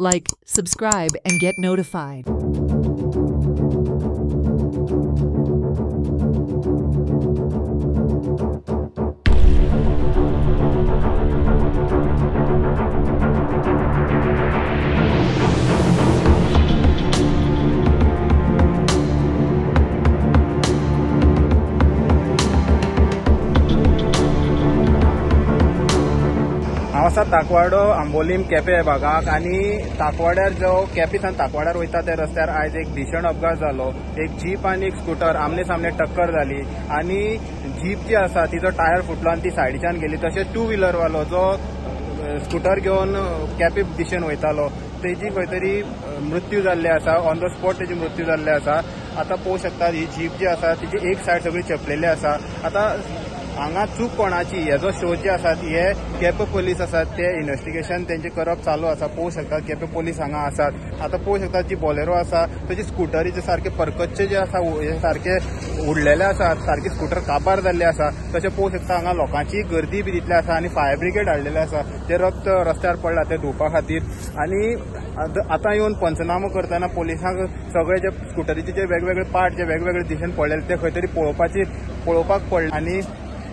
Like, subscribe, and get notified. हांव आसा ताकवाडो आंबोलीम केपें भागाक आनी ताकवाड्यार जो केपेंसान ताकवाड्यार वयता त्या रस्त्यार आयज एक भीषण अपघात जालो। एक जीप आनी एक स्कूटर आमने सामने टक्कर जाली आनी जीप जी आसा तिचो टायर फुटलो आनी ती सायडीच्यान गेली। तशेंच टू व्हिलर वालो जो स्कूटर घेवन केपें दिशेन वयतालो तेजी खंय तरी मृत्यू जाल्ले आसा। ऑन द स्पॉट तेजी मृत्यू जाल्ले आसा। आतां पळोवंक शकता ही जीप जी आसा तिची एक सायड सगळी चेपलेली आसा। आतां हांगा चूक कोणाची हेजो शोध जे आसात हे केपें पुलीस आसात ते इन्व्हेस्टिगेशन तेंचे करप चालू आसा। पळोवंक शकतात केपें पुलीस हांगा आसात। आतां पळोवंक शकतात जी बोलेरो आसा तेजी स्कूटरीचे सारखे परकच्चे जे आसा हे सारखे उडलेले आसात, सारखे स्कूटर काबार जाल्ले आसा। तशें पळोवंक शकता हांगा लोकांची गर्दी बी तितली आसा आनी फायर ब्रिगेड हाडलेले आसा। ते रक्त रस्त्यार पडला ते धुवपा खातीर आनी आतां येवन पंचनामो करतना पुलिसांक सगळे जे स्कूटरीचे जे वेगवेगळे पार्ट जे वेगवेगळे दिशेन पडलेले ते खंय तरी पळोवपाक पडले आनी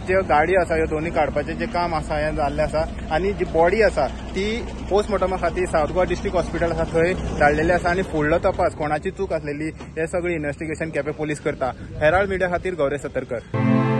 जे गाडी आसा ह्यो दोन्ही काडपाचें जे काम आसा हें जाल्लें आसा आनी जी बॉडी आसा ती पोस्टमॉर्टमा खातीर सावथ गोवा डिस्ट्रिक्ट हॉस्पिटल आसा थंय धाडलेली आसा आनी फुडलो तपास कोणाची चूक आसलेली हे सगळी इन्व्हेस्टिगेशन केपें पुलीस करता। हेराल्ड मिडिया खातीर गौरेश सतरकर।